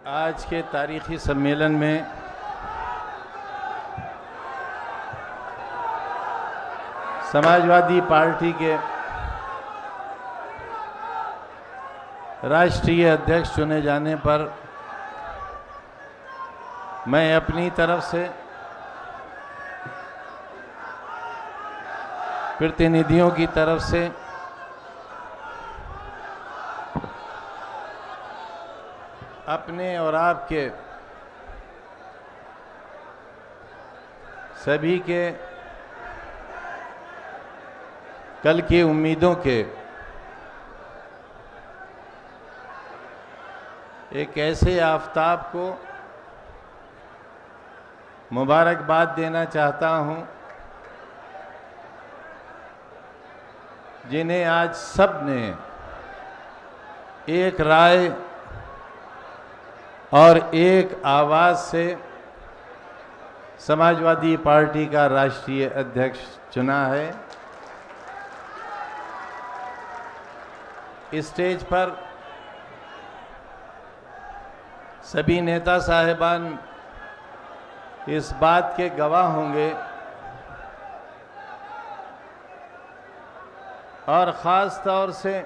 आज के तारीखी सम्मेलन में समाजवादी पार्टी के राष्ट्रीय अध्यक्ष चुने जाने पर मैं अपनी तरफ से प्रतिनिधियों की तरफ से अपने और आपके सभी के कल की उम्मीदों के एक ऐसे आफताब को मुबारकबाद देना चाहता हूं जिन्हें आज सब ने एक राय और एक आवाज से समाजवादी पार्टी का राष्ट्रीय अध्यक्ष चुना है। इस स्टेज पर सभी नेता साहिबान इस बात के गवाह होंगे और ख़ास तौर से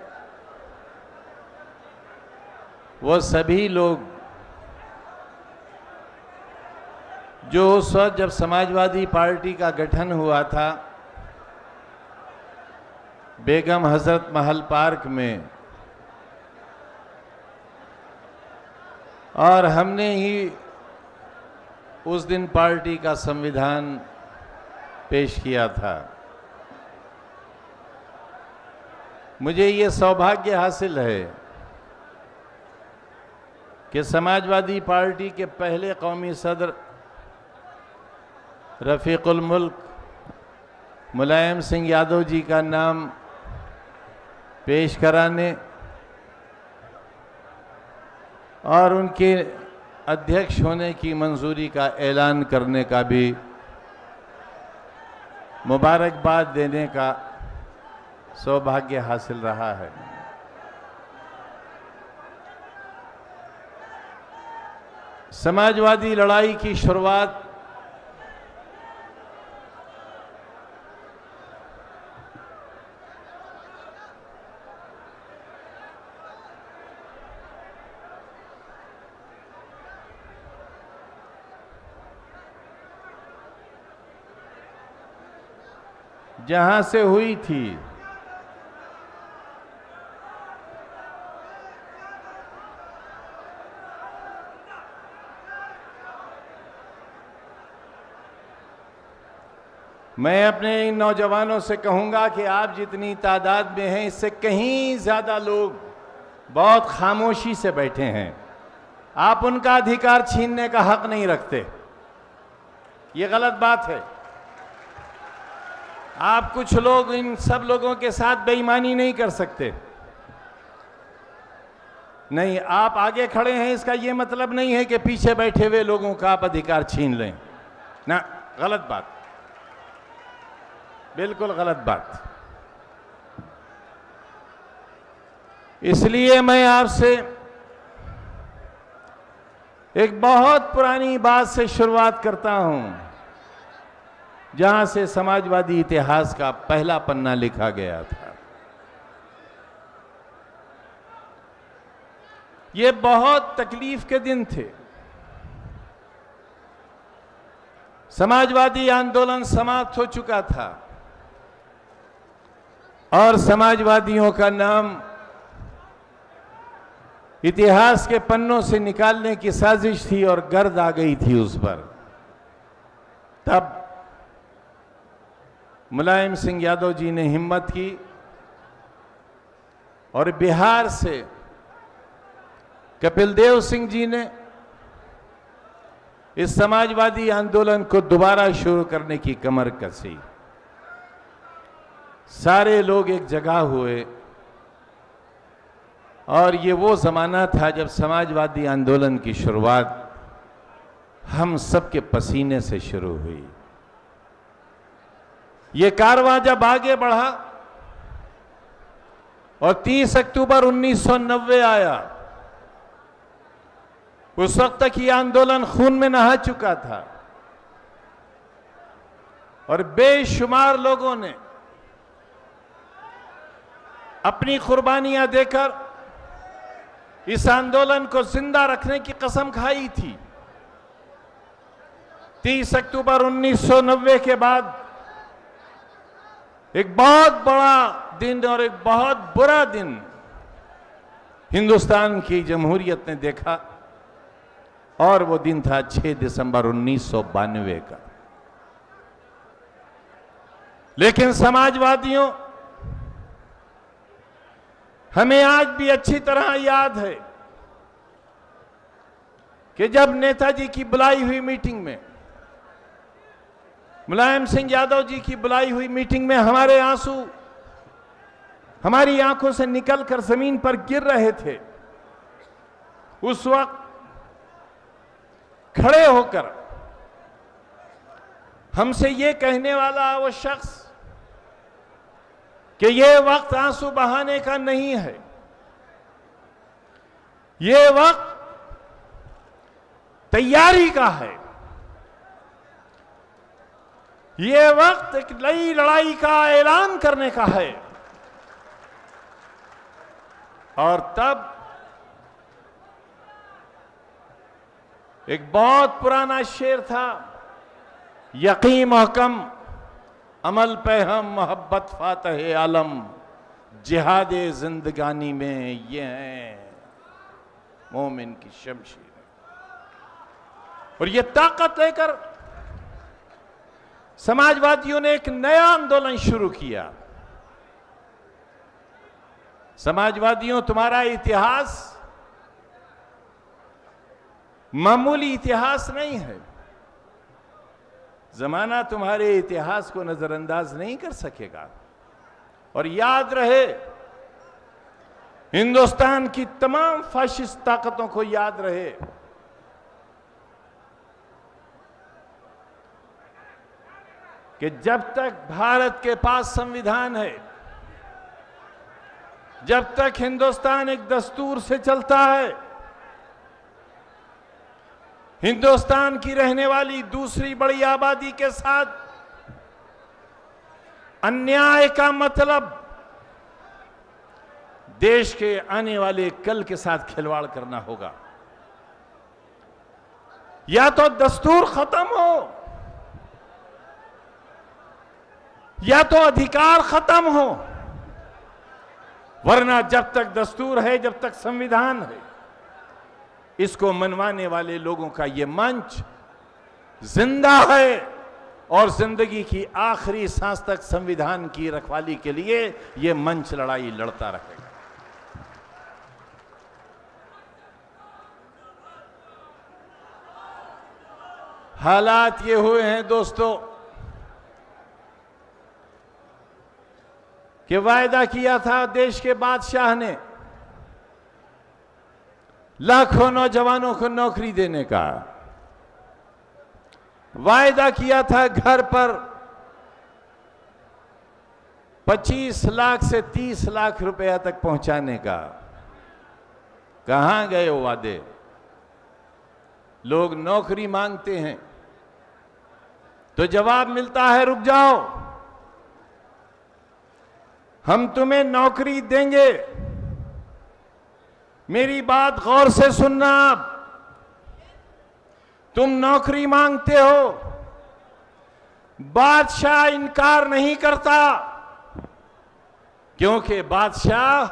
वो सभी लोग जो उस वक्त जब समाजवादी पार्टी का गठन हुआ था बेगम हजरत महल पार्क में, और हमने ही उस दिन पार्टी का संविधान पेश किया था। मुझे ये सौभाग्य हासिल है कि समाजवादी पार्टी के पहले कौमी सदर रफ़ीकुल मुल्क मुलायम सिंह यादव जी का नाम पेश कराने और उनके अध्यक्ष होने की मंजूरी का ऐलान करने का भी मुबारकबाद देने का सौभाग्य हासिल रहा है। समाजवादी लड़ाई की शुरुआत जहां से हुई थी, मैं अपने इन नौजवानों से कहूंगा कि आप जितनी तादाद में हैं इससे कहीं ज्यादा लोग बहुत खामोशी से बैठे हैं। आप उनका अधिकार छीनने का हक नहीं रखते, ये गलत बात है। आप कुछ लोग इन सब लोगों के साथ बेईमानी नहीं कर सकते। नहीं, आप आगे खड़े हैं इसका ये मतलब नहीं है कि पीछे बैठे हुए लोगों का आप अधिकार छीन लें ना, गलत बात, बिल्कुल गलत बात। इसलिए मैं आपसे एक बहुत पुरानी बात से शुरुआत करता हूं जहां से समाजवादी इतिहास का पहला पन्ना लिखा गया था। ये बहुत तकलीफ के दिन थे। समाजवादी आंदोलन समाप्त हो चुका था और समाजवादियों का नाम इतिहास के पन्नों से निकालने की साजिश थी और गर्द आ गई थी उस पर। तब मुलायम सिंह यादव जी ने हिम्मत की और बिहार से कपिल देव सिंह जी ने इस समाजवादी आंदोलन को दोबारा शुरू करने की कमर कसी। सारे लोग एक जगह हुए और ये वो जमाना था जब समाजवादी आंदोलन की शुरुआत हम सबके पसीने से शुरू हुई। ये कारवां जब आगे बढ़ा और 30 अक्टूबर 1990 आया उस वक्त तक ये आंदोलन खून में नहा चुका था और बेशुमार लोगों ने अपनी कुर्बानियां देकर इस आंदोलन को जिंदा रखने की कसम खाई थी। 30 अक्टूबर 1990 के बाद एक बहुत बड़ा दिन और एक बहुत बुरा दिन हिंदुस्तान की जमहूरियत ने देखा, और वो दिन था 6 दिसंबर 1992 का। लेकिन समाजवादियों, हमें आज भी अच्छी तरह याद है कि जब नेताजी की बुलाई हुई मीटिंग में, मुलायम सिंह यादव जी की बुलाई हुई मीटिंग में हमारे आंसू हमारी आंखों से निकलकर जमीन पर गिर रहे थे, उस वक्त खड़े होकर हमसे ये कहने वाला वो शख्स कि ये वक्त आंसू बहाने का नहीं है, ये वक्त तैयारी का है, ये वक्त एक नई लड़ाई का ऐलान करने का है। और तब एक बहुत पुराना शेर था, यकीन महकम अमल पे हम मोहब्बत फातह आलम, जिहादे जिंदगानी में ये है मोमिन की शमशीर। और ये ताकत लेकर समाजवादियों ने एक नया आंदोलन शुरू किया। समाजवादियों, तुम्हारा इतिहास मामूली इतिहास नहीं है। जमाना तुम्हारे इतिहास को नजरअंदाज नहीं कर सकेगा। और याद रहे, हिंदुस्तान की तमाम फाशिस्ट ताकतों को याद रहे, कि जब तक भारत के पास संविधान है, जब तक हिंदुस्तान एक दस्तूर से चलता है, हिंदुस्तान की रहने वाली दूसरी बड़ी आबादी के साथ अन्याय का मतलब देश के आने वाले कल के साथ खिलवाड़ करना होगा। या तो दस्तूर खत्म हो, या तो अधिकार खत्म हो, वरना जब तक दस्तूर है, जब तक संविधान है, इसको मनवाने वाले लोगों का ये मंच जिंदा है और जिंदगी की आखिरी सांस तक संविधान की रखवाली के लिए ये मंच लड़ाई लड़ता रहेगा। हालात ये हुए हैं दोस्तों कि वायदा किया था देश के बादशाह ने लाखों नौजवानों को नौकरी देने का, वायदा किया था घर पर 25 लाख से 30 लाख रुपया तक पहुंचाने का। कहां गए वो वादे? लोग नौकरी मांगते हैं तो जवाब मिलता है रुक जाओ, हम तुम्हें नौकरी देंगे। मेरी बात गौर से सुनना, आप तुम नौकरी मांगते हो, बादशाह इनकार नहीं करता, क्योंकि बादशाह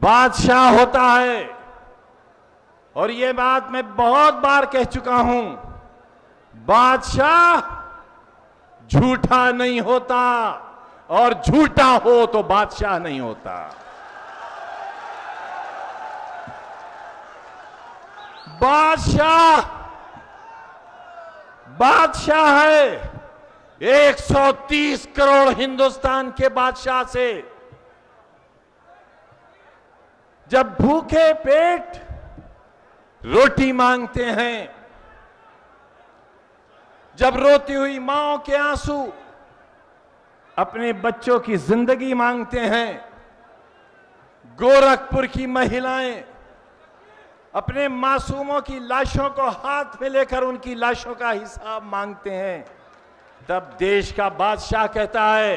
बादशाह होता है। और ये बात मैं बहुत बार कह चुका हूं, बादशाह झूठा नहीं होता, और झूठा हो तो बादशाह नहीं होता। बादशाह बादशाह है 130 करोड़ हिंदुस्तान के बादशाह से। जब भूखे पेट रोटी मांगते हैं, जब रोती हुई मांओं के आंसू अपने बच्चों की जिंदगी मांगते हैं, गोरखपुर की महिलाएं अपने मासूमों की लाशों को हाथ में लेकर उनकी लाशों का हिसाब मांगते हैं, तब देश का बादशाह कहता है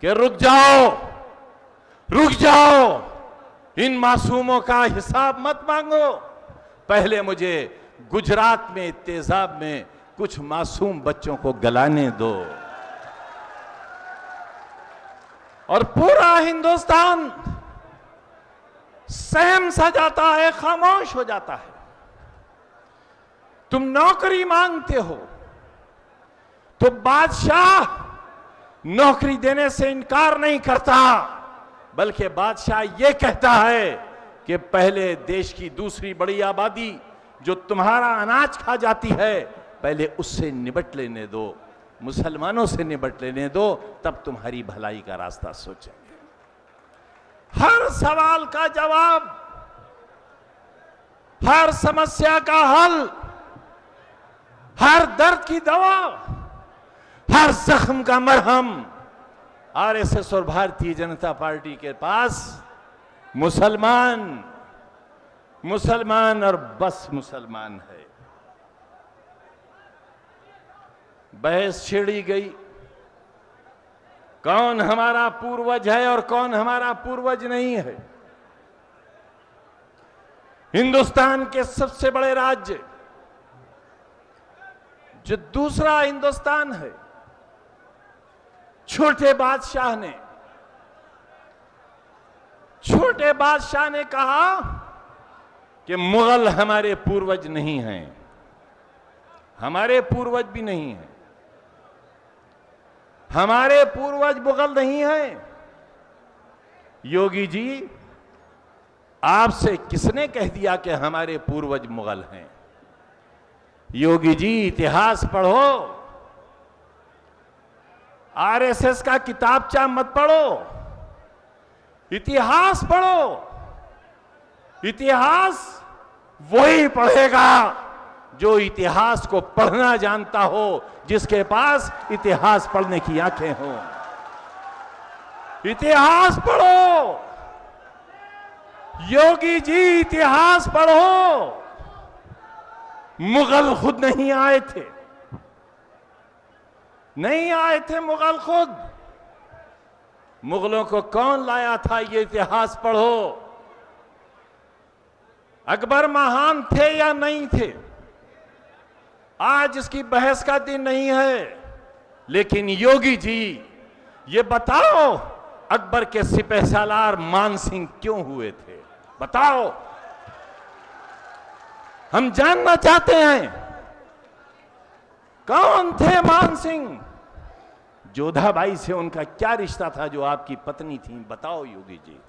कि रुक जाओ, रुक जाओ, इन मासूमों का हिसाब मत मांगो, पहले मुझे गुजरात में तेजाब में कुछ मासूम बच्चों को गलाने दो। और पूरा हिंदुस्तान सहम सा जाता है, खामोश हो जाता है। तुम नौकरी मांगते हो तो बादशाह नौकरी देने से इनकार नहीं करता, बल्कि बादशाह यह कहता है कि पहले देश की दूसरी बड़ी आबादी जो तुम्हारा अनाज खा जाती है, पहले उससे निपट लेने दो, मुसलमानों से निपट लेने दो, तब तुम्हारी भलाई का रास्ता सोचेंगे। हर सवाल का जवाब, हर समस्या का हल, हर दर्द की दवा, हर जख्म का मरहम आरएसएस और भारतीय जनता पार्टी के पास मुसलमान, मुसलमान और बस मुसलमान है। बहस छेड़ी गई, कौन हमारा पूर्वज है और कौन हमारा पूर्वज नहीं है। हिंदुस्तान के सबसे बड़े राज्य जो दूसरा हिंदुस्तान है, छोटे बादशाह ने कहा कि मुगल हमारे पूर्वज नहीं हैं, हमारे पूर्वज भी नहीं हैं, हमारे पूर्वज मुगल नहीं हैं। योगी जी, आपसे किसने कह दिया कि हमारे पूर्वज मुगल हैं? योगी जी, इतिहास पढ़ो, आरएसएस का किताबचा मत पढ़ो, इतिहास पढ़ो। इतिहास वही पढ़ेगा जो इतिहास को पढ़ना जानता हो, जिसके पास इतिहास पढ़ने की आंखें हो। इतिहास पढ़ो योगी जी, इतिहास पढ़ो। मुगल खुद नहीं आए थे, नहीं आए थे मुगल खुद। मुगलों को कौन लाया था, ये इतिहास पढ़ो। अकबर महान थे या नहीं थे, आज इसकी बहस का दिन नहीं है, लेकिन योगी जी ये बताओ, अकबर के सिपहसालार मान सिंह क्यों हुए थे? बताओ, हम जानना चाहते हैं कौन थे मान सिंह। जोधाबाई से उनका क्या रिश्ता था जो आपकी पत्नी थी? बताओ योगी जी।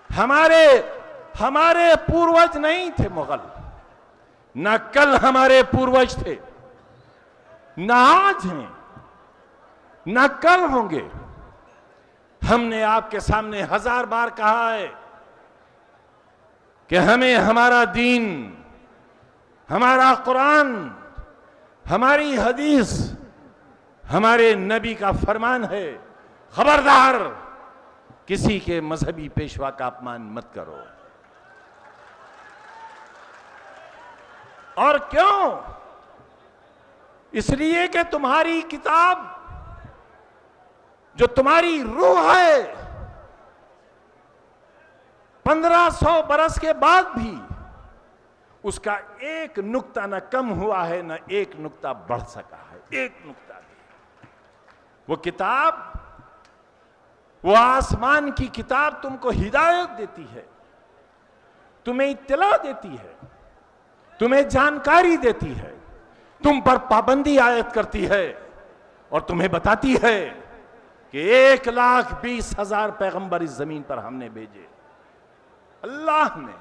हमारे पूर्वज नहीं थे मुगल, ना कल हमारे पूर्वज थे, ना आज हैं, ना कल होंगे। हमने आपके सामने 1000 बार कहा है कि हमें हमारा दीन, हमारा कुरान, हमारी हदीस, हमारे नबी का फरमान है, खबरदार किसी के मजहबी पेशवा का अपमान मत करो। और क्यों? इसलिए कि तुम्हारी किताब जो तुम्हारी रूह है, 1500 बरस के बाद भी उसका एक नुक्ता न कम हुआ है, न एक नुक्ता बढ़ सका है, एक नुक्ता भी। वो किताब, वो आसमान की किताब तुमको हिदायत देती है, तुम्हें इत्तला देती है, तुम्हें जानकारी देती है, तुम पर पाबंदी आयत करती है और तुम्हें बताती है कि 1,20,000 पैगंबर इस जमीन पर हमने भेजे। अल्लाह ने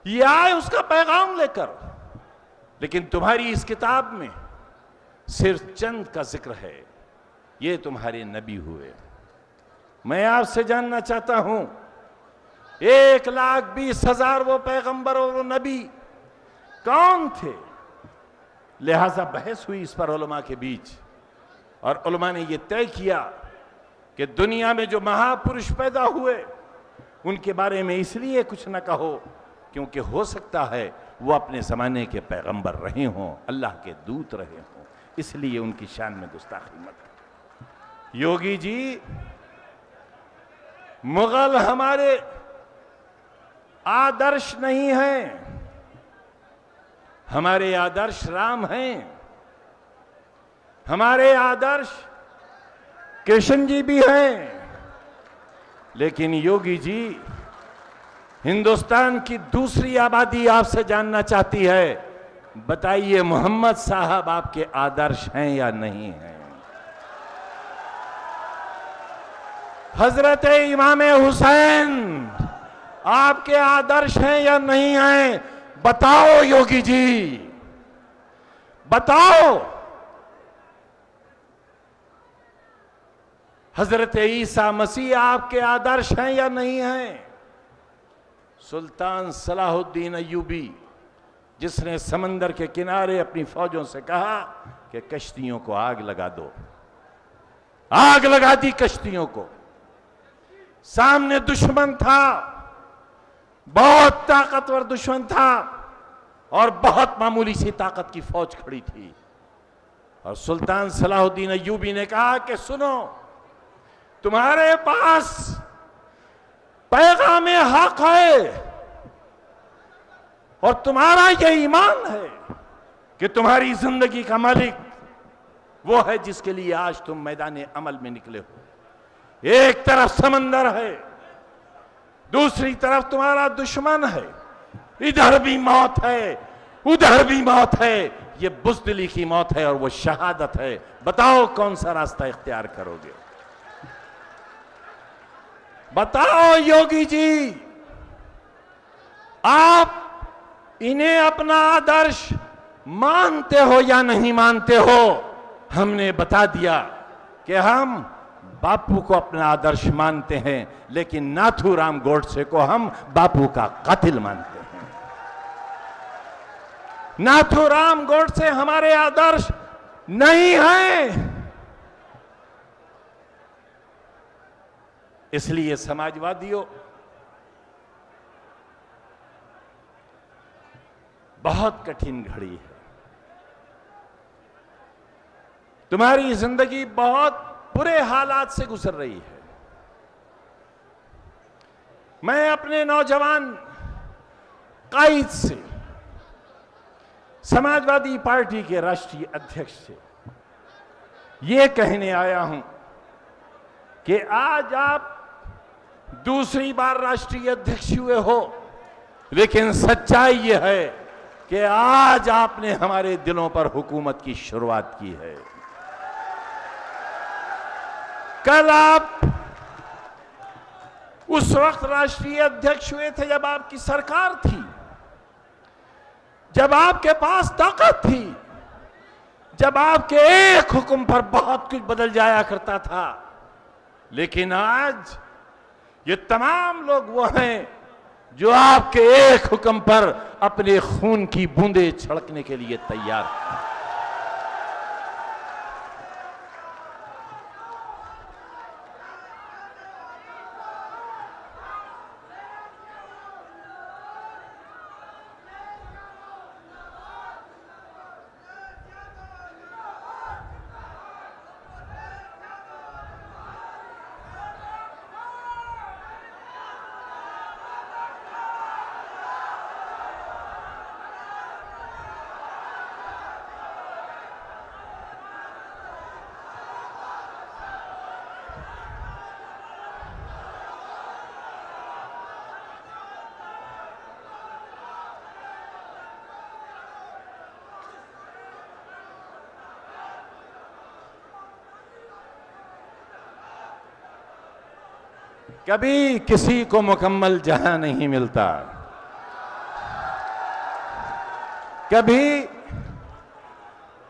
ये आए उसका पैगाम लेकर, लेकिन तुम्हारी इस किताब में सिर्फ चंद का जिक्र है। ये तुम्हारे नबी हुए। मैं आपसे जानना चाहता हूं, 1,20,000 वो पैगंबर और वो नबी कौन थे? लिहाजा बहस हुई इस पर उलमा के बीच, और उलमा ने यह तय किया कि दुनिया में जो महापुरुष पैदा हुए उनके बारे में इसलिए कुछ न कहो क्योंकि हो सकता है वो अपने ज़माने के पैगंबर रहे हों, अल्लाह के दूत रहे हों, इसलिए उनकी शान में गुस्ताखी मत करो। योगी जी, मुगल हमारे आदर्श नहीं हैं, हमारे आदर्श राम हैं, हमारे आदर्श कृष्ण जी भी हैं। लेकिन योगी जी, हिंदुस्तान की दूसरी आबादी आपसे जानना चाहती है, बताइए मोहम्मद साहब आपके आदर्श हैं या नहीं हैं? हजरत इमाम हुसैन आपके आदर्श हैं या नहीं हैं? बताओ योगी जी, बताओ। हजरत ईसा मसीह आपके आदर्श हैं या नहीं हैं? सुल्तान सलाहुद्दीन अय्यूबी, जिसने समंदर के किनारे अपनी फौजों से कहा कि कश्तियों को आग लगा दो, आग लगा दी कश्तियों को। सामने दुश्मन था, बहुत ताकतवर दुश्मन था, और बहुत मामूली सी ताकत की फौज खड़ी थी। और सुल्तान सलाहुद्दीन अय्यूबी ने कहा कि सुनो, तुम्हारे पास पैगाम हक है और तुम्हारा यह ईमान है कि तुम्हारी जिंदगी का मालिक वो है जिसके लिए आज तुम मैदान अमल में निकले हो। एक तरफ समंदर है, दूसरी तरफ तुम्हारा दुश्मन है, इधर भी मौत है, उधर भी मौत है। ये बुज़दिली की मौत है और वो शहादत है। बताओ कौन सा रास्ता इख्तियार करोगे? बताओ योगी जी, आप इन्हें अपना आदर्श मानते हो या नहीं मानते हो? हमने बता दिया कि हम बापू को अपना आदर्श मानते हैं, लेकिन नाथूराम गोडसे को हम बापू का कातिल मानते हैं। नाथूराम गोडसे हमारे आदर्श नहीं हैं। इसलिए समाजवादियों, बहुत कठिन घड़ी है। तुम्हारी जिंदगी बहुत बुरे हालात से गुजर रही है। मैं अपने नौजवान कायद से, समाजवादी पार्टी के राष्ट्रीय अध्यक्ष से यह कहने आया हूं कि आज आप दूसरी बार राष्ट्रीय अध्यक्ष हुए हो, लेकिन सच्चाई यह है कि आज आपने हमारे दिलों पर हुकूमत की शुरुआत की है। कल आप उस वक्त राष्ट्रीय अध्यक्ष हुए थे जब आपकी सरकार थी, जब आपके पास ताकत थी, जब आपके एक हुक्म पर बहुत कुछ बदल जाया करता था। लेकिन आज ये तमाम लोग वो हैं जो आपके एक हुक्म पर अपने खून की बूंदें छिड़कने के लिए तैयार हैं। कभी किसी को मुकम्मल जहां नहीं मिलता, कभी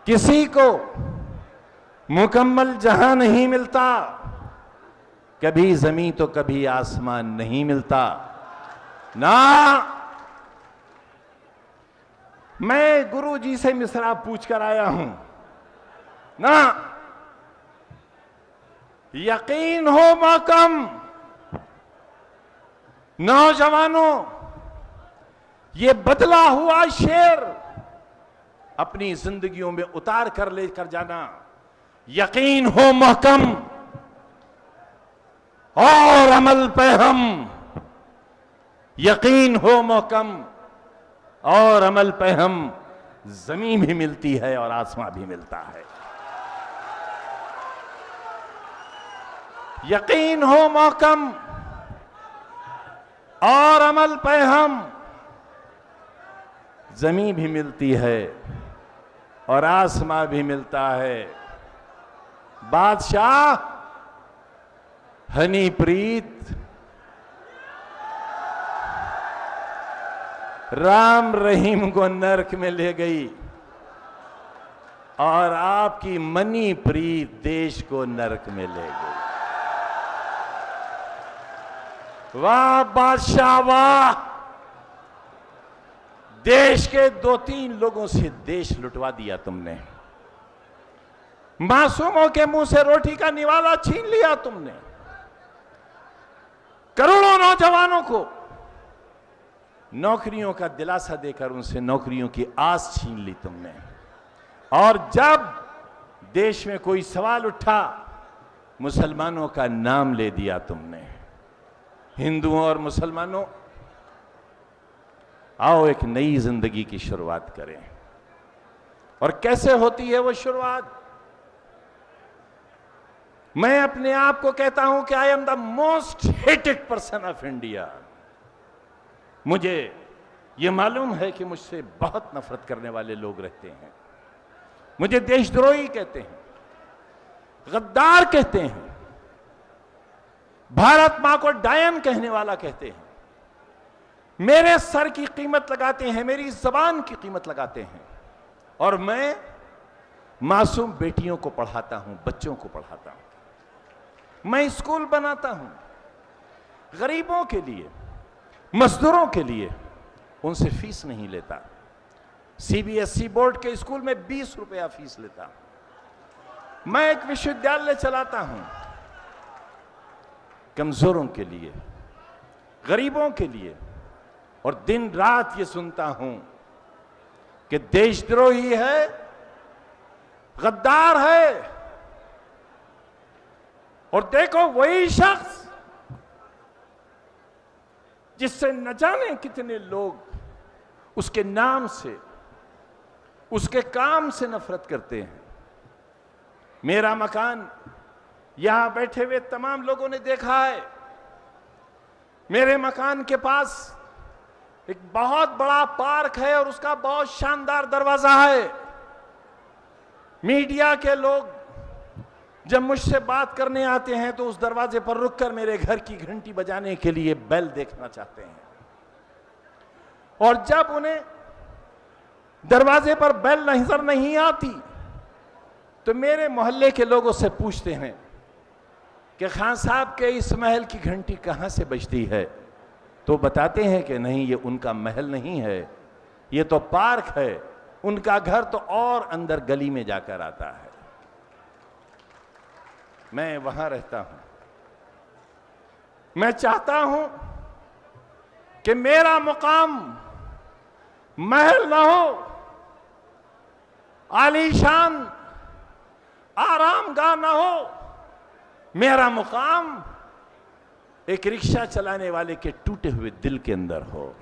किसी को मुकम्मल जहां नहीं मिलता, कभी जमीन तो कभी आसमान नहीं मिलता ना। मैं गुरु जी से मिसरा पूछ कर आया हूं ना, यकीन हो मकम नौजवानों, ये बदला हुआ शेर अपनी जिंदगियों में उतार कर लेकर जाना। यकीन हो महकम और अमल पे हम, यकीन हो महकम और अमल पे हम। जमीन भी मिलती है और आसमां भी मिलता है। यकीन हो महकम और अमल पे हम, जमीन भी मिलती है और आसमां भी मिलता है। बादशाह हनीप्रीत राम रहीम को नरक में ले गई और आपकी मनी प्रीत देश को नरक में ले गई। वाह बादशाह वाह, देश के 2-3 लोगों से देश लुटवा दिया तुमने। मासूमों के मुंह से रोटी का निवाला छीन लिया तुमने। करोड़ों नौजवानों को नौकरियों का दिलासा देकर उनसे नौकरियों की आस छीन ली तुमने। और जब देश में कोई सवाल उठा, मुसलमानों का नाम ले दिया तुमने। हिंदुओं और मुसलमानों, आओ एक नई जिंदगी की शुरुआत करें। और कैसे होती है वो शुरुआत? मैं अपने आप को कहता हूं कि I am the most hated person of India. मुझे यह मालूम है कि मुझसे बहुत नफरत करने वाले लोग रहते हैं। मुझे देशद्रोही कहते हैं, गद्दार कहते हैं, भारत मां को डायन कहने वाला कहते हैं। मेरे सर की कीमत लगाते हैं, मेरी जबान की कीमत लगाते हैं। और मैं मासूम बेटियों को पढ़ाता हूं, बच्चों को पढ़ाता हूं। मैं स्कूल बनाता हूं गरीबों के लिए, मजदूरों के लिए। उनसे फीस नहीं लेता। सीबीएसई बोर्ड के स्कूल में 20 रुपया फीस लेता। मैं एक विश्वविद्यालय चलाता हूं कमजोरों के लिए, गरीबों के लिए। और दिन रात ये सुनता हूं कि देशद्रोही है, गद्दार है। और देखो, वही शख्स जिससे न जाने कितने लोग उसके नाम से, उसके काम से नफरत करते हैं। मेरा मकान यहां बैठे हुए तमाम लोगों ने देखा है। मेरे मकान के पास एक बहुत बड़ा पार्क है और उसका बहुत शानदार दरवाजा है। मीडिया के लोग जब मुझसे बात करने आते हैं तो उस दरवाजे पर रुककर मेरे घर की घंटी बजाने के लिए बेल देखना चाहते हैं। और जब उन्हें दरवाजे पर बेल नजर नहीं आती तो मेरे मोहल्ले के लोगों से पूछते हैं कि खान साहब के इस महल की घंटी कहां से बजती है। तो बताते हैं कि नहीं, ये उनका महल नहीं है, ये तो पार्क है। उनका घर तो और अंदर गली में जाकर आता है। मैं वहां रहता हूं। मैं चाहता हूं कि मेरा मुकाम महल ना हो, आलीशान आरामगाह ना हो। मेरा मुकाम एक रिक्शा चलाने वाले के टूटे हुए दिल के अंदर हो।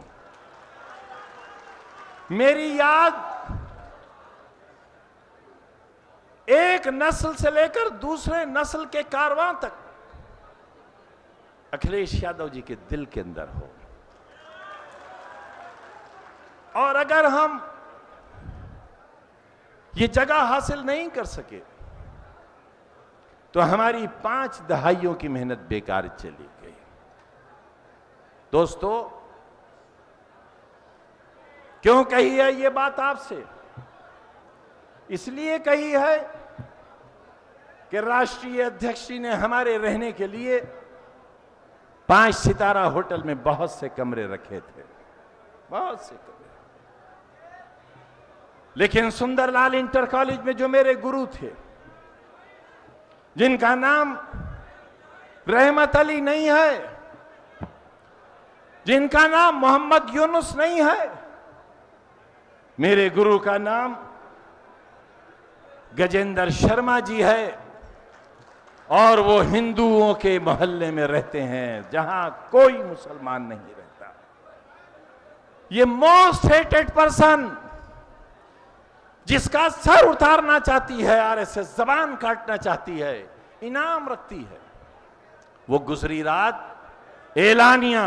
मेरी याद एक नस्ल से लेकर दूसरे नस्ल के कारवां तक अखिलेश यादव जी के दिल के अंदर हो। और अगर हम ये जगह हासिल नहीं कर सके तो हमारी 5 दहाइयों की मेहनत बेकार चली गई। दोस्तों, क्यों कही है ये बात आपसे? इसलिए कही है कि राष्ट्रीय अध्यक्ष जी ने हमारे रहने के लिए 5 सितारा होटल में बहुत से कमरे रखे थे, बहुत से कमरे। लेकिन सुंदरलाल इंटर कॉलेज में जो मेरे गुरु थे, जिनका नाम रहमत अली नहीं है, जिनका नाम मोहम्मद यूनुस नहीं है। मेरे गुरु का नाम गजेंद्र शर्मा जी है और वो हिंदुओं के मोहल्ले में रहते हैं जहां कोई मुसलमान नहीं रहता। ये मोस्ट हेटेड पर्सन जिसका सर उतारना चाहती है आरएसएस, जबान काटना चाहती है, इनाम रखती है, वो गुजरी रात एलानिया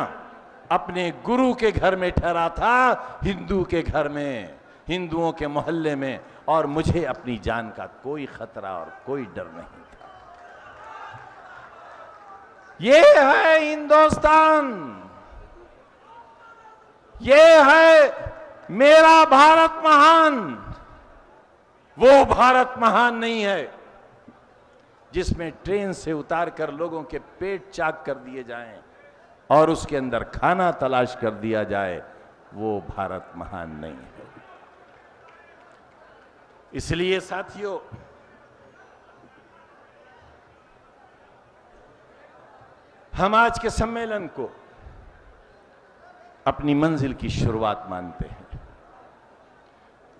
अपने गुरु के घर में ठहरा था, हिंदू के घर में, हिंदुओं के मोहल्ले में, और मुझे अपनी जान का कोई खतरा और कोई डर नहीं था। ये है हिंदुस्तान, ये है मेरा भारत महान। वो भारत महान नहीं है जिसमें ट्रेन से उतार कर लोगों के पेट चाक कर दिए जाएं और उसके अंदर खाना तलाश कर दिया जाए। वो भारत महान नहीं है। इसलिए साथियों, हम आज के सम्मेलन को अपनी मंजिल की शुरुआत मानते हैं।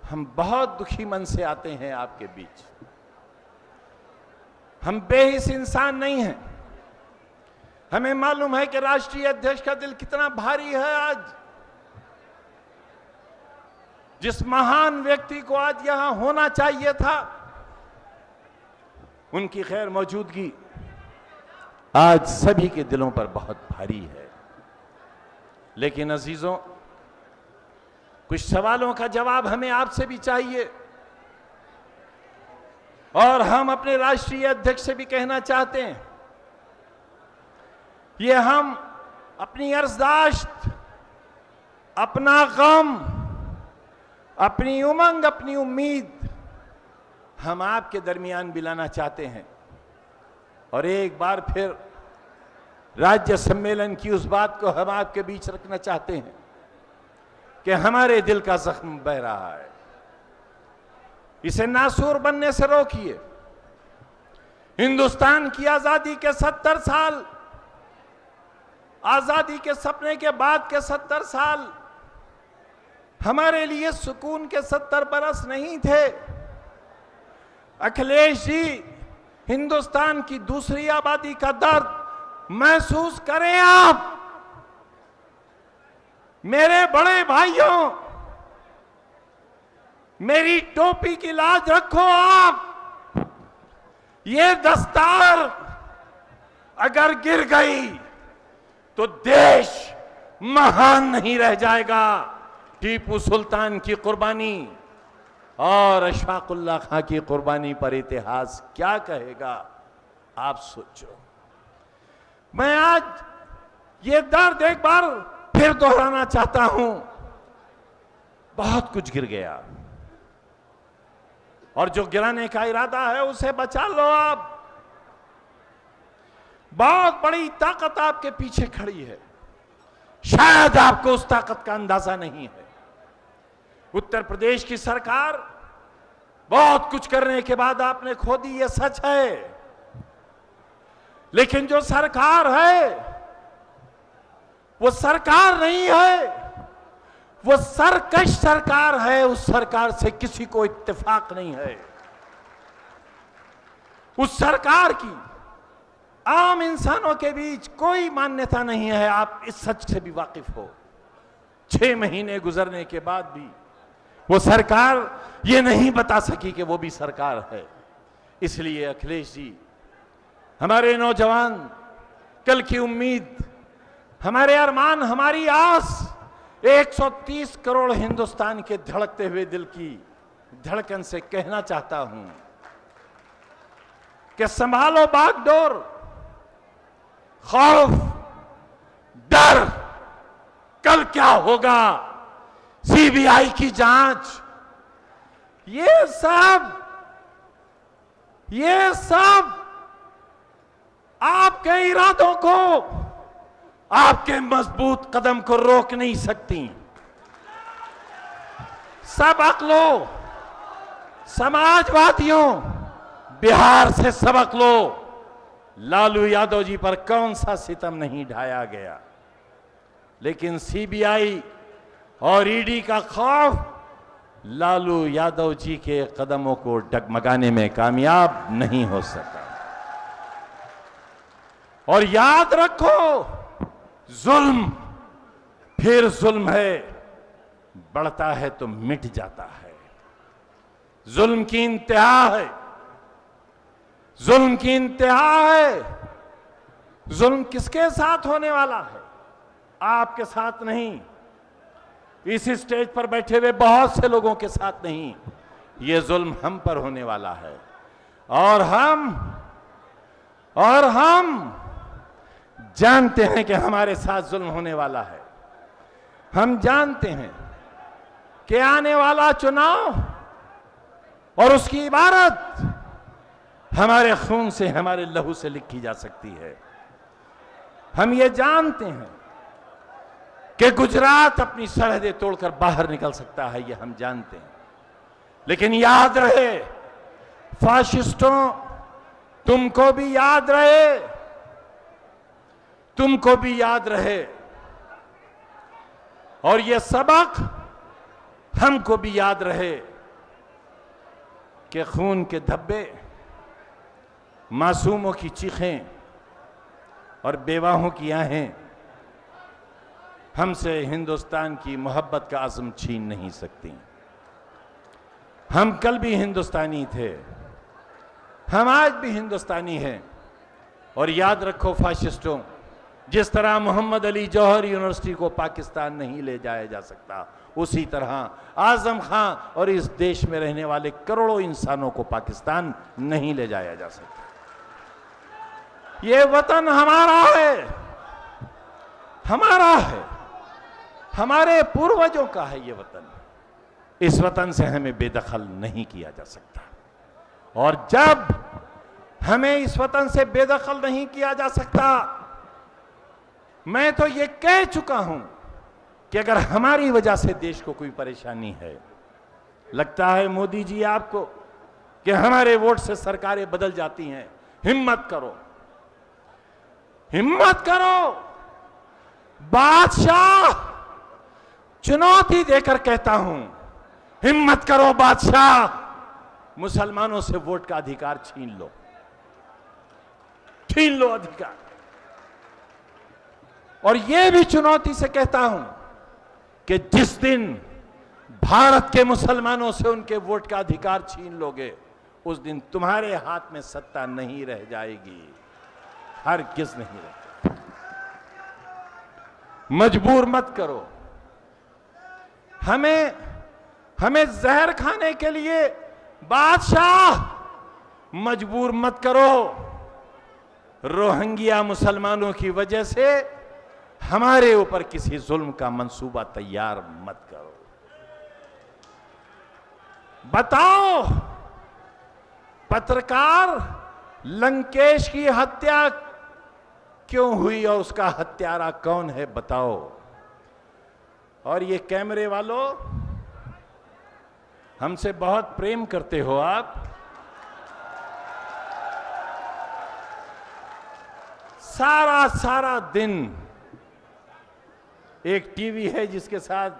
हम बहुत दुखी मन से आते हैं आपके बीच। हम बेहिस इंसान नहीं हैं। हमें मालूम है कि राष्ट्रीय अध्यक्ष का दिल कितना भारी है। आज जिस महान व्यक्ति को आज यहां होना चाहिए था, उनकी खैर मौजूदगी आज सभी के दिलों पर बहुत भारी है। लेकिन अजीजों, कुछ सवालों का जवाब हमें आपसे भी चाहिए और हम अपने राष्ट्रीय अध्यक्ष से भी कहना चाहते हैं, ये हम अपनी अर्जदाश्त, अपना गम, अपनी उमंग, अपनी उम्मीद हम आपके दरमियान बिलाना चाहते हैं। और एक बार फिर राज्य सम्मेलन की उस बात को हम आपके बीच रखना चाहते हैं कि हमारे दिल का जख्म बह रहा है। इसे नासूर बनने से रोकिए। हिंदुस्तान की आजादी के 70 साल, आजादी के सपने के बाद के 70 साल हमारे लिए सुकून के 70 बरस नहीं थे। अखिलेश जी, हिंदुस्तान की दूसरी आबादी का दर्द महसूस करें आप। मेरे बड़े भाइयों, मेरी टोपी की लाज रखो आप। ये दस्तार अगर गिर गई तो देश महान नहीं रह जाएगा। टीपू सुल्तान की कुर्बानी और अशफाकुल्लाह खां की कुर्बानी पर इतिहास क्या कहेगा, आप सोचो। मैं आज ये दर्द एक बार फिर दोहराना चाहता हूं। बहुत कुछ गिर गया और जो गिराने का इरादा है उसे बचा लो आप। बहुत बड़ी ताकत आपके पीछे खड़ी है, शायद आपको उस ताकत का अंदाजा नहीं है। उत्तर प्रदेश की सरकार बहुत कुछ करने के बाद आपने खो दी, ये सच है। लेकिन जो सरकार है वो सरकार नहीं है, वो सरकश सरकार है। उस सरकार से किसी को इत्तेफाक नहीं है। उस सरकार की आम इंसानों के बीच कोई मान्यता नहीं है। आप इस सच से भी वाकिफ हो। 6 महीने गुजरने के बाद भी वो सरकार ये नहीं बता सकी कि वो भी सरकार है। इसलिए अखिलेश जी, हमारे नौजवान, कल की उम्मीद, हमारे अरमान, हमारी आस, 130 करोड़ हिंदुस्तान के धड़कते हुए दिल की धड़कन से कहना चाहता हूं कि संभालो बागडोर। खौफ, डर, कल क्या होगा, सीबीआई की जांच, ये सब आपके इरादों को, आपके मजबूत कदम को रोक नहीं सकती। सबक लो समाजवादियों, बिहार से सबक लो। लालू यादव जी पर कौन सा सितम नहीं ढाया गया। लेकिन सीबीआई और ईडी का खौफ लालू यादव जी के कदमों को डगमगाने में कामयाब नहीं हो सका। और याद रखो, जुल्म फिर जुल्म है, बढ़ता है तो मिट जाता है। जुल्म की इंतहा है, जुल्म की इंतहा है। जुल्म किसके साथ होने वाला है? आपके साथ नहीं, इस स्टेज पर बैठे हुए बहुत से लोगों के साथ नहीं, ये जुल्म हम पर होने वाला है। और हम जानते हैं कि हमारे साथ जुल्म होने वाला है। हम जानते हैं कि आने वाला चुनाव और उसकी इबारत हमारे खून से, हमारे लहू से लिखी जा सकती है। हम ये जानते हैं कि गुजरात अपनी सरहदें तोड़कर बाहर निकल सकता है, ये हम जानते हैं। लेकिन याद रहे फाशिस्टों, तुमको भी याद रहे, तुमको भी याद रहे, और ये सबक हमको भी याद रहे कि खून के धब्बे, मासूमों की चीखें और बेवाहों की आहें हमसे हिंदुस्तान की मोहब्बत का आज़म छीन नहीं सकती। हम कल भी हिंदुस्तानी थे, हम आज भी हिंदुस्तानी हैं। और याद रखो फाशिस्टों, जिस तरह मोहम्मद अली जौहर यूनिवर्सिटी को पाकिस्तान नहीं ले जाया जा सकता, उसी तरह आजम खां और इस देश में रहने वाले करोड़ों इंसानों को पाकिस्तान नहीं ले जाया जा सकता। ये वतन हमारा है, हमारा है, हमारे पूर्वजों का है ये वतन। इस वतन से हमें बेदखल नहीं किया जा सकता। और जब हमें इस वतन से बेदखल नहीं किया जा सकता, मैं तो ये कह चुका हूं कि अगर हमारी वजह से देश को कोई परेशानी है, लगता है मोदी जी आपको कि हमारे वोट से सरकारें बदल जाती हैं, हिम्मत करो, हिम्मत करो। बादशाह, चुनौती देकर कहता हूं, हिम्मत करो बादशाह, मुसलमानों से वोट का अधिकार छीन लो, छीन लो अधिकार। और यह भी चुनौती से कहता हूं कि जिस दिन भारत के मुसलमानों से उनके वोट का अधिकार छीन लोगे, उस दिन तुम्हारे हाथ में सत्ता नहीं रह जाएगी, हरगिज़ नहीं रह। मजबूर मत करो हमें जहर खाने के लिए, बादशाह मजबूर मत करो। रोहिंग्या मुसलमानों की वजह से हमारे ऊपर किसी जुल्म का मंसूबा तैयार मत करो। बताओ, पत्रकार लंकेश की हत्या क्यों हुई और उसका हत्यारा कौन है, बताओ। और ये कैमरे वालों, हमसे बहुत प्रेम करते हो आप, सारा दिन एक टीवी है जिसके साथ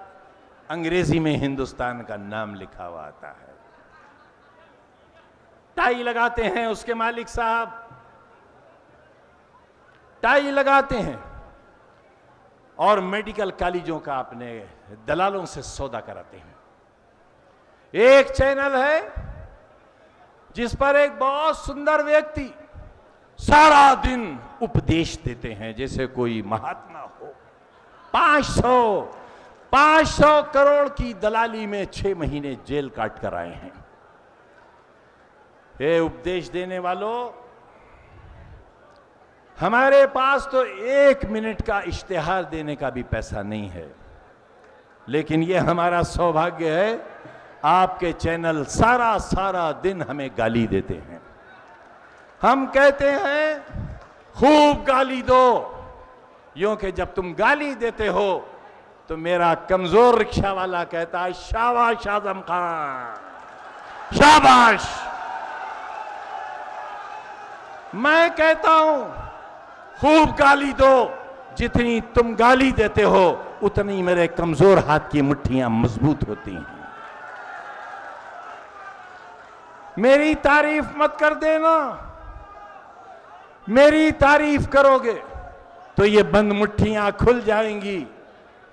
अंग्रेजी में हिंदुस्तान का नाम लिखा हुआ आता है, टाई लगाते हैं उसके मालिक साहब, टाई लगाते हैं और मेडिकल कॉलेजों का अपने दलालों से सौदा कराते हैं। एक चैनल है जिस पर एक बहुत सुंदर व्यक्ति सारा दिन उपदेश देते हैं जैसे कोई महात्मा हो। 500 करोड़ की दलाली में 6 महीने जेल काट कर आए हैं। ये उपदेश देने वालों, हमारे पास तो 1 मिनट का इश्तिहार देने का भी पैसा नहीं है, लेकिन ये हमारा सौभाग्य है, आपके चैनल सारा दिन हमें गाली देते हैं। हम कहते हैं खूब गाली दो, यूं कि जब तुम गाली देते हो तो मेरा कमजोर रिक्शा वाला कहता है शाबाश आजम खान, शाबाश। मैं कहता हूं खूब गाली दो, जितनी तुम गाली देते हो उतनी मेरे कमजोर हाथ की मुट्ठियां मजबूत होती हैं। मेरी तारीफ मत कर देना, मेरी तारीफ करोगे तो ये बंद मुट्ठियां खुल जाएंगी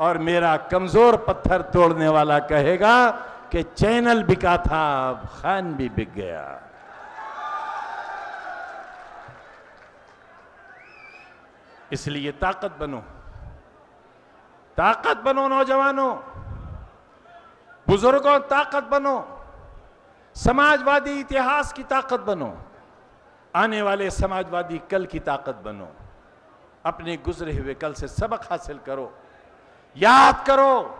और मेरा कमजोर पत्थर तोड़ने वाला कहेगा कि चैनल बिका था, अब खान भी बिक गया। इसलिए ताकत बनो नौजवानों, बुजुर्गों, ताकत बनो, समाजवादी इतिहास की ताकत बनो, आने वाले समाजवादी कल की ताकत बनो। अपने गुजरे हुए कल से सबक हासिल करो, याद करो।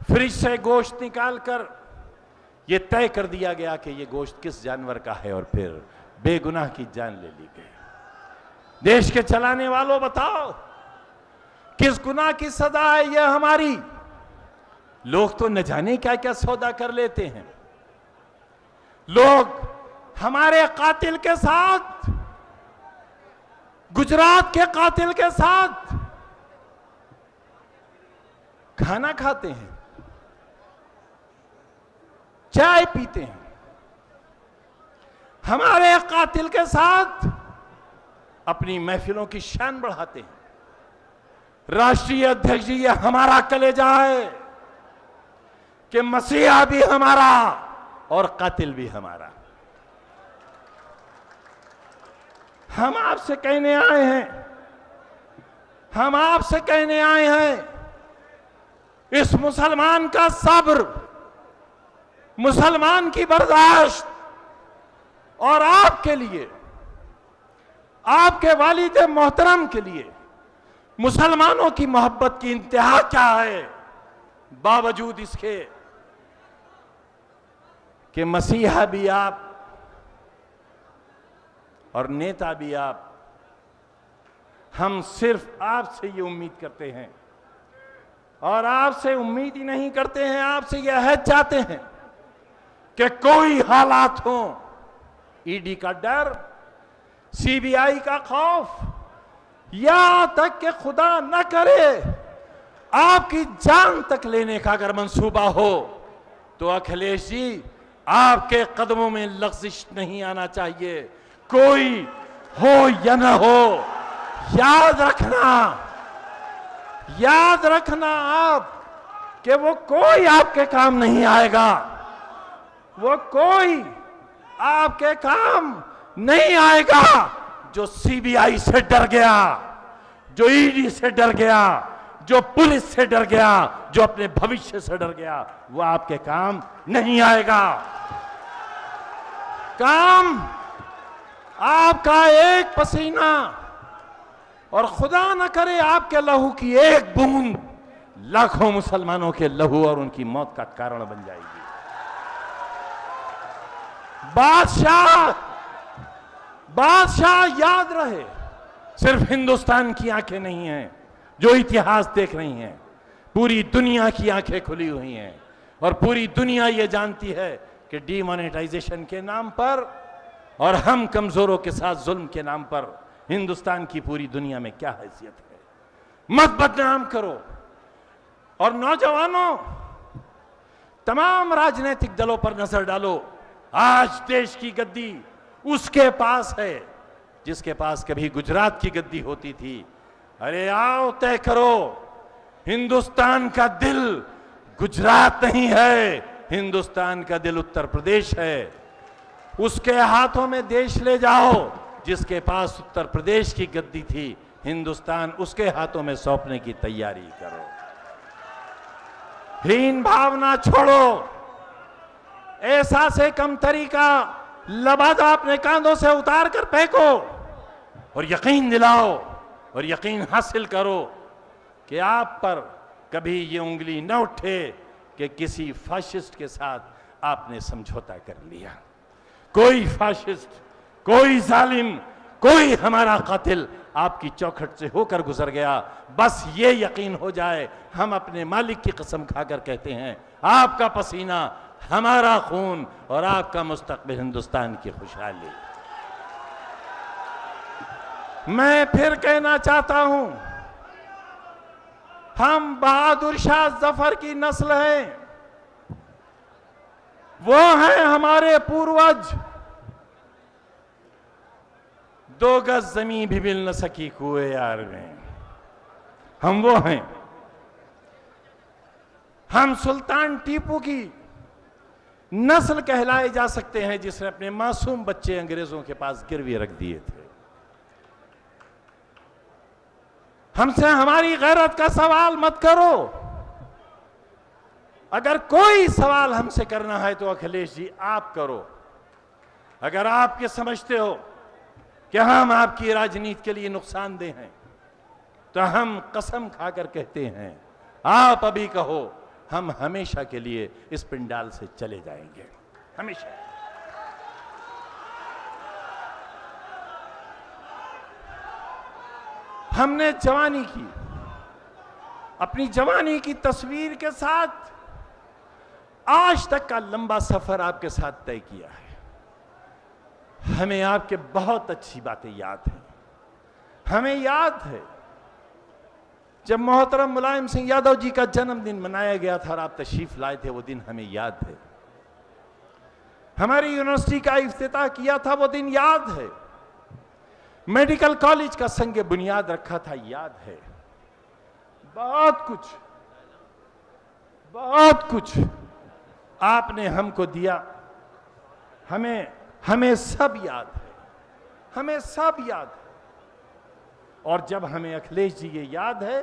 फ्रिज से गोश्त निकालकर यह तय कर दिया गया कि यह गोश्त किस जानवर का है और फिर बेगुनाह की जान ले ली गई। देश के चलाने वालों बताओ किस गुनाह की सजा है यह हमारी? लोग तो न जाने क्या क्या सौदा कर लेते हैं। लोग हमारे कातिल के साथ, गुजरात के कातिल के साथ खाना खाते हैं, चाय पीते हैं, हमारे कातिल के साथ अपनी महफिलों की शान बढ़ाते हैं। राष्ट्रीय अध्यक्ष जी, ये हमारा कलेजा है कि मसीहा भी हमारा और कातिल भी हमारा। हम आपसे कहने आए हैं, इस मुसलमान का सब्र, मुसलमान की बर्दाश्त और आपके लिए, आपके वालिद मोहतरम के लिए मुसलमानों की मोहब्बत की इंतहा क्या है, बावजूद इसके कि मसीहा भी आप और नेता भी आप। हम सिर्फ आपसे ये उम्मीद करते हैं और आपसे उम्मीद ही नहीं करते हैं, आपसे यह अहद चाहते हैं कि कोई हालात हो, ईडी का डर, सीबीआई का खौफ, या तक कि खुदा न करे आपकी जान तक लेने का अगर मंसूबा हो तो अखिलेश जी आपके कदमों में लग़्ज़िश नहीं आना चाहिए। कोई हो या न हो, याद रखना आप कि वो कोई आपके काम नहीं आएगा, वो कोई आपके काम नहीं आएगा जो सीबीआई से डर गया, जो ईडी से डर गया, जो पुलिस से डर गया, जो अपने भविष्य से डर गया, वो आपके काम नहीं आएगा। काम आपका एक पसीना और खुदा न करे आपके लहू की एक बूंद लाखों मुसलमानों के लहू और उनकी मौत का कारण बन जाएगी। बादशाह याद रहे, सिर्फ हिंदुस्तान की आंखें नहीं हैं जो इतिहास देख रही हैं, पूरी दुनिया की आंखें खुली हुई हैं और पूरी दुनिया ये जानती है कि डीमोनेटाइजेशन के नाम पर और हम कमजोरों के साथ जुल्म के नाम पर हिंदुस्तान की पूरी दुनिया में क्या हैसियत है। मत बदनाम करो। और नौजवानों, तमाम राजनीतिक दलों पर नजर डालो। आज देश की गद्दी उसके पास है जिसके पास कभी गुजरात की गद्दी होती थी। अरे आओ तय करो, हिंदुस्तान का दिल गुजरात नहीं है, हिंदुस्तान का दिल उत्तर प्रदेश है। उसके हाथों में देश ले जाओ जिसके पास उत्तर प्रदेश की गद्दी थी, हिंदुस्तान उसके हाथों में सौंपने की तैयारी करो। हीन भावना छोड़ो, ऐसा से कमतरी का लबादा अपने कांधों से उतार कर फेंको और यकीन दिलाओ और यकीन हासिल करो कि आप पर कभी ये उंगली न उठे कि किसी फाशिस्ट के साथ आपने समझौता कर लिया। कोई फाशिस्ट, कोई जालिम, कोई हमारा कातिल आपकी चौखट से होकर गुजर गया, बस ये यकीन हो जाए, हम अपने मालिक की कसम खाकर कहते हैं, आपका पसीना हमारा खून और आपका मुस्तकबिल हिंदुस्तान की खुशहाली। मैं फिर कहना चाहता हूं, हम बहादुर शाह जफर की नस्ल हैं, वो हैं हमारे पूर्वज। 2 गज जमीन भी मिल न सकी कुएं यार में, हम वो हैं। हम सुल्तान टीपू की नस्ल कहलाए जा सकते हैं, जिसने अपने मासूम बच्चे अंग्रेजों के पास गिरवी रख दिए थे। हमसे हमारी गैरत का सवाल मत करो। अगर कोई सवाल हमसे करना है तो अखिलेश जी आप करो। अगर आप ये समझते हो कि हम आपकी राजनीति के लिए नुकसानदेह हैं, तो हम कसम खाकर कहते हैं, आप अभी कहो, हम हमेशा के लिए इस पिंडाल से चले जाएंगे, हमेशा। हमने जवानी की, अपनी जवानी की तस्वीर के साथ आज तक का लंबा सफर आपके साथ तय किया है। हमें आपके बहुत अच्छी बातें याद हैं। हमें याद है जब मोहतरम मुलायम सिंह यादव जी का जन्मदिन मनाया गया था और आप तशरीफ लाए थे, वो दिन हमें याद है। हमारी यूनिवर्सिटी का इफ्तिताह किया था, वो दिन याद है। मेडिकल कॉलेज का संग बुनियाद रखा था, याद है। बहुत कुछ आपने हमको दिया। हमें सब याद है, हमें सब याद है। और जब हमें अखिलेश जी ये याद है,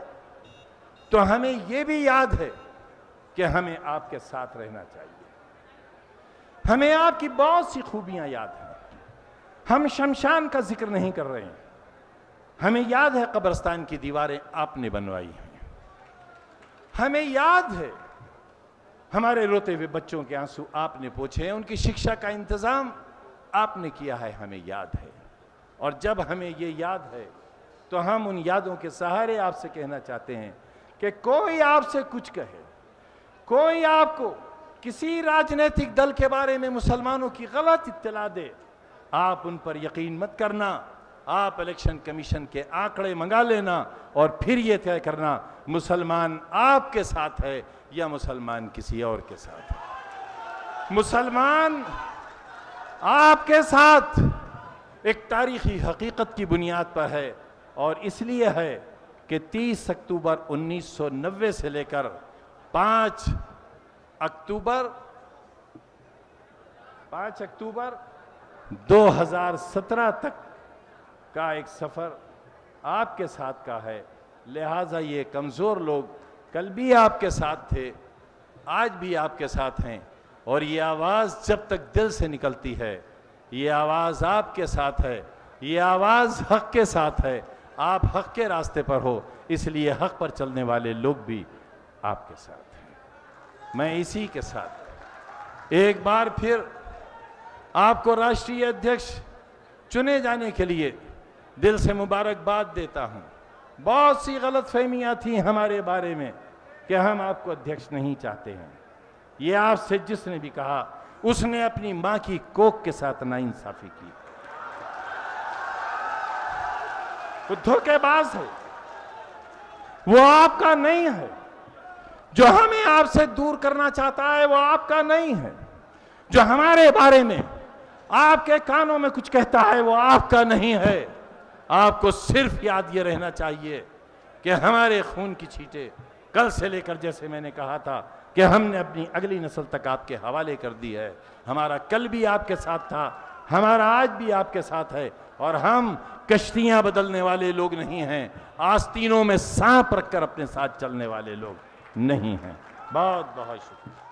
तो हमें ये भी याद है कि हमें आपके साथ रहना चाहिए। हमें आपकी बहुत सी खूबियां याद हैं। हम शमशान का जिक्र नहीं कर रहे हैं। हमें याद है कब्रिस्तान की दीवारें आपने बनवाई हैं। हमें याद है हमारे रोते हुए बच्चों के आंसू आपने पोंछे हैं, उनकी शिक्षा का इंतजाम आपने किया है, हमें याद है। और जब हमें ये याद है, तो हम उन यादों के सहारे आपसे कहना चाहते हैं कि कोई आपसे कुछ कहे, कोई आपको किसी राजनीतिक दल के बारे में मुसलमानों की गलत इत्तला दे, आप उन पर यकीन मत करना। आप इलेक्शन कमीशन के आंकड़े मंगा लेना और फिर यह तय करना मुसलमान आपके साथ है या मुसलमान किसी और के साथ है। मुसलमान आपके साथ एक तारीखी हकीकत की बुनियाद पर है, और इसलिए है कि 30 अक्टूबर 1990 से लेकर 5 अक्टूबर 2017 तक का एक सफर आपके साथ का है। लिहाजा ये कमजोर लोग कल भी आपके साथ थे, आज भी आपके साथ हैं, और ये आवाज जब तक दिल से निकलती है, ये आवाज आपके साथ है, ये आवाज हक के साथ है। आप हक के रास्ते पर हो, इसलिए हक पर चलने वाले लोग भी आपके साथ हैं। मैं इसी के साथ एक बार फिर आपको राष्ट्रीय अध्यक्ष चुने जाने के लिए दिल से मुबारकबाद देता हूं। बहुत सी गलतफहमियां थी हमारे बारे में कि हम आपको अध्यक्ष नहीं चाहते हैं। ये आपसे जिसने भी कहा, उसने अपनी मां की कोख के साथ नाइंसाफी की। वो धोखेबाज है, वो आपका नहीं है। जो हमें आपसे दूर करना चाहता है, वो आपका नहीं है। जो हमारे बारे में आपके कानों में कुछ कहता है, वो आपका नहीं है। आपको सिर्फ याद ये रहना चाहिए कि हमारे खून की छींटे कल से लेकर, जैसे मैंने कहा था कि हमने अपनी अगली नस्ल तक आपके हवाले कर दी है। हमारा कल भी आपके साथ था, हमारा आज भी आपके साथ है, और हम कश्तियां बदलने वाले लोग नहीं हैं। आस्तीनों में सांप रखकर अपने साथ चलने वाले लोग नहीं हैं। बहुत बहुत शुक्रिया।